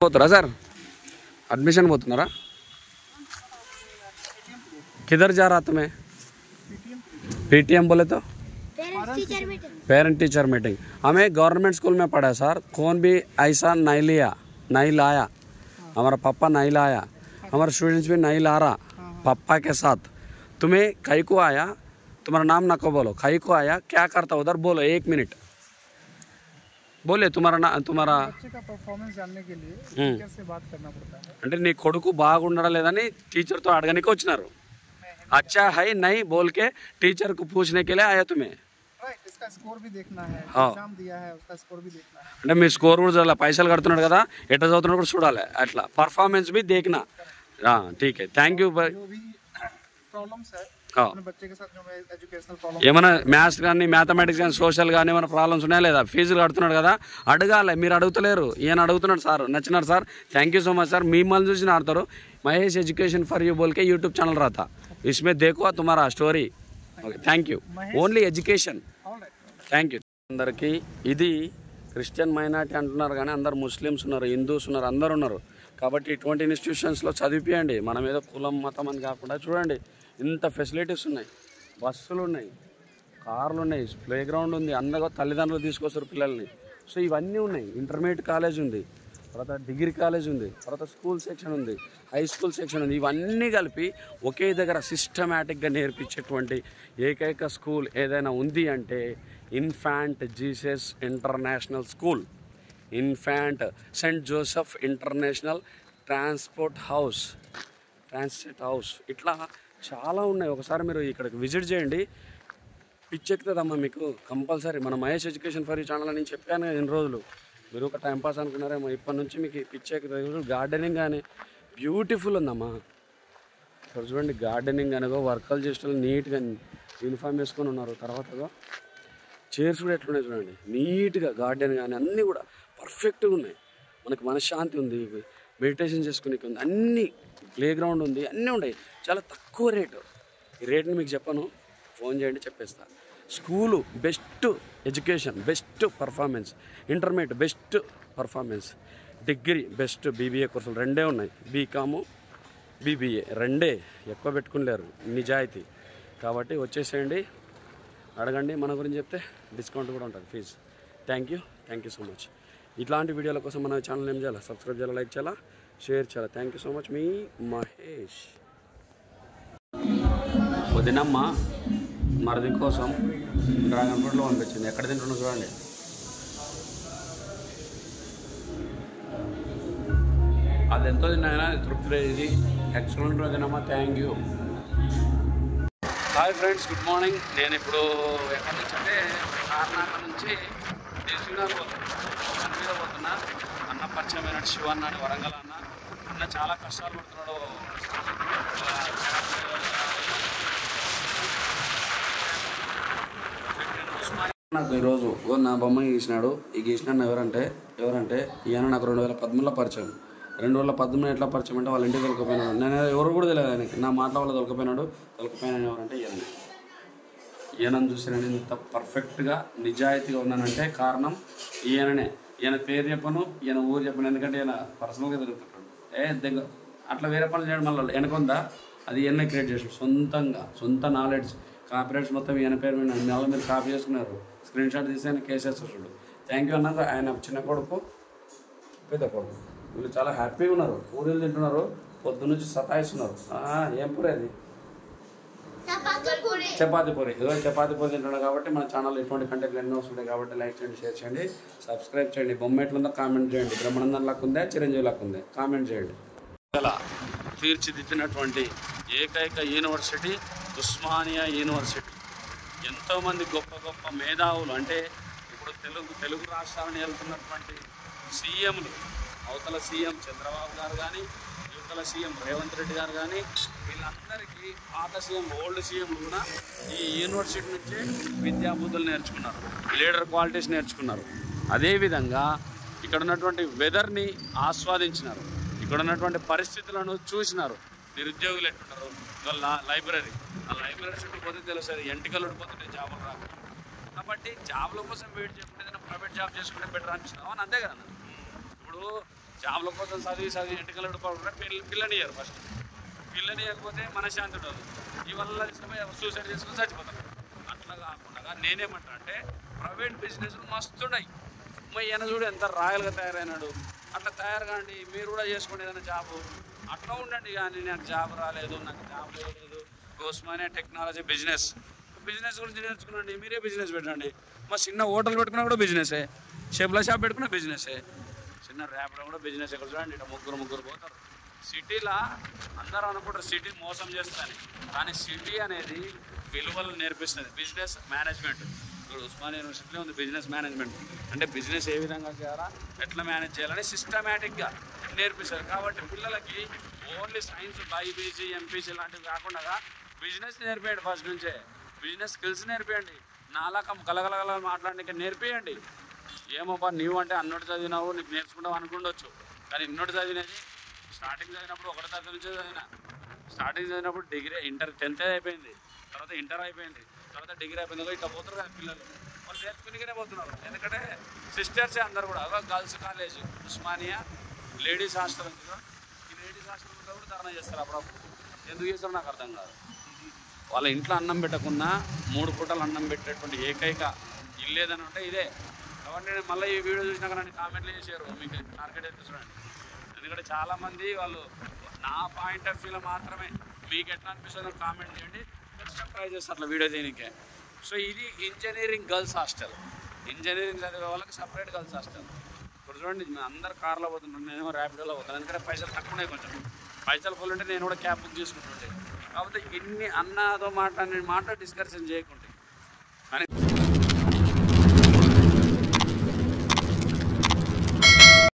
పోతున్నారా sir? Admission పోతున్నారా? किधर जा रहा तुम्हें? पीटीएम बोले तो पेरेंट टीचर मीटिंग। हमें गवर्नमेंट स्कूल में पढ़ा सर, कौन भी ऐसा नहीं लाया, हमारा पापा नहीं लाया, हमारे स्टूडेंट्स भी नहीं ला रहा पापा के साथ। तुम्हें कई को आया, तुम्हारा नाम ना को बोलो, कई को आया क्या करता उधर बोलो, 1 मिनट बोले तुम्हारा बच्चे का परफॉर्मेंस जानने के लिए टीचर से बात करना पड़ता है। అంటే నీ కొడుకు బాగుండడా లేదని టీచర్తో అడగడానికి వచ్చినారు। अच्छा है नहीं बोल के टीचर को पूछने के लिए आया तुम्हें। राइट, इसका स्कोर भी देखना है, एग्जाम दिया है उसका स्कोर भी देखना है। అంటే మీ స్కోర్ కూడా చూడాలి, పైసలు కడుతున్నాడు కదా ఎట్లా చదువుతున్నాడు కూడా చూడాలి, అట్లా పర్ఫార్మెన్స్ भी देखना। हाँ ठीक है, थैंक यू भाई। जो भी प्रॉब्लम्स है अपने बच्चे के साथ, जो एजुकेशनल प्रॉब्लम ఏమైనా మ్యాథ్స్ కానీ మ్యాథమెటిక్స్ కానీ సోషల్ కానీ ఏమైనా ప్రాబ్లమ్స్ ఉన్నాయా లేదా? ఫీజులు కడుతున్నాడు కదా అడగాలి, మీరు అడుగుతలేరు, ఈయన అడుగుతున్నాడు సార్, నచ్చినారు sir, thank you so much sir. మిమ్మల్ని చూసి ఆడతారు మహేష్ ఎడ్యుకేషన్ ఫర్ యూ बोल के यूट्यूब चैनल रहता, इसमें देखो तुम्हारा story. Okay thank you, only education, thank you అందరికీ। ఇది క్రిస్టియన్ మైనారిటీ అంటున్నారు కానీ అందరు ముస్లిమ్స్ ఉన్నారు, హిందూస్ ఉన్నారు, అందరు ఉన్నారు కాబట్టి ఇటువంటి ఇన్స్టిట్యూషన్స్లో చదివిపియండి। మనం ఏదో కులం మతం అని కాకుండా చూడండి, ఇంత ఫెసిలిటీస్ ఉన్నాయి, బస్సులు ఉన్నాయి, కార్లు ఉన్నాయి, ప్లే గ్రౌండ్ ఉంది, అందరూ తల్లిదండ్రులు తీసుకొస్తారు పిల్లల్ని, సో ఇవన్నీ ఉన్నాయి। ఇంటర్మీడియట్ కాలేజ్ ఉంది, తర్వాత డిగ్రీ కాలేజ్ ఉంది, తర్వాత స్కూల్ సెక్షన్ ఉంది, హై స్కూల్ సెక్షన్ ఉంది, ఇవన్నీ కలిపి ఒకే దగ్గర సిస్టమేటిక్గా నేర్పించేటువంటి ఏకైక స్కూల్ ఏదైనా ఉంది అంటే infant Jesus international school, infant Saint Joseph international transit house, ఇట్లా చాలా ఉన్నాయి। ఒకసారి మీరు ఇక్కడికి విజిట్ చేయండి, పిచ్చెక్కుతుందమ్మా మీకు కంపల్సరీ। మన Mahesh education for you channel అని చెప్పాను ఎన్ని రోజులు, మీరు ఒక టైంపాస్ అనుకున్నారేమో, ఇప్పటి నుంచి మీకు పిచ్చెక్కుతుంది। గార్డెనింగ్ కానీ బ్యూటిఫుల్ ఉందమ్మా, ఇక్కడ చూడండి గార్డెనింగ్ అనగో వర్కలు చేసిన నీట్గా యూనిఫామ్ వేసుకొని ఉన్నారు, తర్వాత చైర్స్ కూడా ఎట్లున్నాయి చూడండి, నీట్గా గార్డెన్ కానీ అన్నీ కూడా పర్ఫెక్ట్గా ఉన్నాయి। మనకు మనశ్శాంతి ఉంది, మెడిటేషన్ చేసుకునేకి ఉంది, అన్నీ ప్లే గ్రౌండ్ ఉంది, అన్నీ ఉన్నాయి, చాలా తక్కువ రేటు। ఈ రేట్ని మీకు చెప్పను, ఫోన్ చేయండి చెప్పేస్తా। School best education, best performance, intermediate best performance, degree best, BBA కోర్సులు రెండే ఉన్నాయి, బీకాము బీబీఏ రెండే, ఎక్కువ పెట్టుకునిలేరు, నిజాయితీ కాబట్టి వచ్చేసేయండి, అడగండి, మన గురించి చెప్తే డిస్కౌంట్ కూడా ఉంటుంది fee. Thank you so much. ఇట్లాంటి వీడియోల కోసం మన ఛానల్ ఏం చేయాలి, సబ్స్క్రైబ్ చేయాలి, లైక్ చేయాలా, షేర్ చేయాలి। థ్యాంక్ యూ సో మచ్, మీ మహేష్। వదినమ్మ మరిది కోసం డ్రాగన్ ఫ్రూట్లో పంపించింది, ఎక్కడ తింటున్నా చూడండి, అది ఎంతో తిన్నాయినా తృప్తి లేదు, ఇది ఎక్సలెంట్ వదినమ్మ, thank you. Hi friends, good morning. నేను ఇప్పుడు ఎక్కడి నుంచి అంటే కర్ణాటక నుంచి దేశీనగర్ పోతున్నా, అన్న పరిచయమైన శివన్న అని వరంగల్ అన్న చాలా కష్టాలు పడుతున్నాడు, నాకు ఈరోజు నా బొమ్మ గీసినాడు, ఈ గీసినాడు ఎవరంటే ఈయన నాకు 2013లో పరిచయం, 2013 ఎట్లా పరిచయం అంటే వాళ్ళ ఇంటికి దొరికిపోయినాడు, నేను ఎవరు కూడా తెలియదు ఆయనకి, నా మాటల వల్ల దొరికిపోయినాడు ఎవరంటే ఈయనను చూసి నేను ఇంత పర్ఫెక్ట్గా నిజాయితీగా ఉన్నానంటే కారణం ఈయననే। ఈయన పేరు చెప్పను, ఈయన ఊరు చెప్పను, ఎందుకంటే ఈయన పర్సనల్గా తిరుగుతుంటాడు, దగ్గర అట్లా వేరే పనులు చేయడం వల్ల వెనకొందా అది ఈయన క్రియేట్ చేసాడు, సొంత నాలెడ్జ్, కాపీరైట్స్ మొత్తం ఈయన పేరు మీద నెల మీరు కాపీ చేసుకున్నారు, స్క్రీన్ షాట్ తీసి ఆయన కేసేస్తాడు। థ్యాంక్ యూ అన్నారు। ఆయన చిన్న కొడుకు పెద్ద కొడుకు వీళ్ళు చాలా హ్యాపీగా ఉన్నారు, పూరీలు తింటున్నారు, పొద్దు నుంచి సతాయిస్తున్నారు। ఏం పూరి అది? చపాతి పూరి తింటున్నారు కాబట్టి మన ఛానల్ ఎటువంటి కంటెంట్లు ఎన్నో వస్తున్నాయి కాబట్టి లైక్ చేయండి, షేర్ చేయండి, సబ్స్క్రైబ్ చేయండి, బొమ్మ ఎట్లుందో కామెంట్ చేయండి, బ్రహ్మానందం లాగా ఉందా చిరంజీవి లాగా ఉందా కామెంట్ చేయండి। ఇలా తీర్చిదిద్దినటువంటి ఏకైక యూనివర్సిటీ ఉస్మానియా యూనివర్సిటీ, ఎంతోమంది గొప్ప మేధావులు, అంటే ఇప్పుడు తెలుగు రాష్ట్రాలను వెళ్తున్నటువంటి సీఎంలు, అవతల సీఎం చంద్రబాబు గారు కానీ, యువతల సీఎం రేవంత్ రెడ్డి గారు కానీ, వీళ్ళందరికీ పాత సీఎం ఓల్డ్ సీఎంలు కూడా ఈ యూనివర్సిటీ నుంచే విద్యాబుద్ధులు నేర్చుకున్నారు, లీడర్ క్వాలిటీస్ నేర్చుకున్నారు। అదేవిధంగా ఇక్కడ ఉన్నటువంటి వెదర్ని ఆస్వాదించినారు, ఇక్కడ ఉన్నటువంటి పరిస్థితులను చూసినారు, నిరుద్యోగులు ఎట్లున్నారు, లైబ్రరీ చుట్టూ పోతే తెలుస్తుంది, ఎంటికలు ఉడిపోతుంటే జాబులు రాక, కాబట్టి జాబ్ల కోసం వెయిట్ చేయకుండా ఏదైనా ప్రైవేట్ జాబ్ చేసుకుంటే బెటర్ అనిపిస్తుంది, అవును అంతే కదా। ఇప్పుడు జాబ్ల కోసం చదివి ఎంటికలు పడుకుంటే పిల్లనియ్యారు ఫస్ట్. పిల్లనియకపోతే మనశ్శాంతి ఉండదు. ఇవల్ల తీసుకుపోయి సూసైడ్ చేసుకుని చచ్చిపోతారు. అట్లా కాకుండా నేనేమంటా అంటే ప్రైవేట్ బిజినెస్లు మస్తున్నాయి. ఈయన చూడు ఎంత రాయల్గా తయారైనాడు. అట్లా తయారు కాండి, మీరు కూడా చేసుకోండి ఏదైనా జాబు. అట్లా ఉండండి. కానీ నాకు జాబ్ రాలేదు, నాకు జాబ్ లేదు, ఉస్మానియా టెక్నాలజీ బిజినెస్ గురించి నేర్చుకున్నాండి. మీరే బిజినెస్ పెట్టండి. మా చిన్న హోటల్ పెట్టుకున్నా కూడా బిజినెసే, షెప్ల షాప్ పెట్టుకున్నా బిజినెసే, చిన్న ర్యాపిడో కూడా బిజినెస్. ఇక్కడ చూడండి ఇట్లా ముగ్గురు పోతారు. సిటీలో అందరూ అనుకుంటారు సిటీ మోసం చేస్తుందని, కానీ సిటీ అనేది విలువలు నేర్పిస్తుంది. బిజినెస్ మేనేజ్మెంట్ ఇక్కడ ఉస్మానియా యూనివర్సిటీలో ఉంది. బిజినెస్ మేనేజ్మెంట్ అంటే బిజినెస్ ఏ విధంగా చేయాలా, ఎట్లా మేనేజ్ చేయాలని సిస్టమేటిక్గా నేర్పిస్తారు. కాబట్టి పిల్లలకి ఓన్లీ సైన్స్, బైపీసీ, ఎంపీసీ లాంటివి కాకుండా బిజినెస్ నేర్పియండి. ఫస్ట్ నుంచే బిజినెస్ స్కిల్స్ నేర్పియండి. నాలా కలగలగల మాట్లాడడానికి నేర్పియండి. ఏమోపా నీవు అంటే అన్నోటి చదివినావు, నీకు నేర్చుకుంటావు అనుకుండొచ్చు. కానీ ఇన్నోటి చదివినది స్టార్టింగ్ చదివినప్పుడు 1వ తరగతి నుంచి చదివిన. స్టార్టింగ్ చదివినప్పుడు డిగ్రీ, ఇంటర్ 10th అయిపోయింది, తర్వాత ఇంటర్ అయిపోయింది, తర్వాత డిగ్రీ అయిపోయింది. ఇట్లా పోతున్నారు కదా పిల్లలు, వాళ్ళు నేర్చుకునికనే పోతున్నారు. ఎందుకంటే సిస్టర్సే అందరు కూడా. Girls college Osmania ladies hostel ఉంది. ఈ లేడీస్ హాస్టల్ కూడా ధర్నా చేస్తారు అప్పుడప్పుడు. ఎందుకు చేస్తారో నాకు అర్థం కాదు. వాళ్ళ ఇంట్లో అన్నం పెట్టకున్నా 3 పూటలు అన్నం పెట్టేటువంటి ఏకైక ఇల్లు ఏదని ఉంటే ఇదే. కాబట్టి నేను మళ్ళీ ఈ వీడియో చూసినాక నన్ను కామెంట్లు చేశారు, మీకు టార్గెట్ అయితే చూడండి. ఎందుకంటే చాలామంది వాళ్ళు నా పాయింట్ ఆఫ్ వ్యూలో మాత్రమే, మీకు ఎట్లా అనిపిస్తుందో కామెంట్ చేయండి, ట్రై చేస్తారు అట్లా వీడియో దీనికే. సో ఇది ఇంజనీరింగ్ గర్ల్స్ హాస్టల్. ఇంజనీరింగ్ చదివే వాళ్ళకి సపరేట్ గర్ల్స్ హాస్టల్. ఇప్పుడు చూడండి అందరు కార్లో పోతుంటాను, నేనేమో ర్యాపిడోలో పోతాను. ఎందుకంటే పైసలు తక్కువ ఉన్నాయి, కొంచెం పైసలు ఫుల్ ఉంటే నేను కూడా క్యాబ్ బుక్ చేసుకుంటుంటే. కాకపోతే ఇన్ని అన్నదో మాట డిస్కషన్ చేయకుంటే కానీ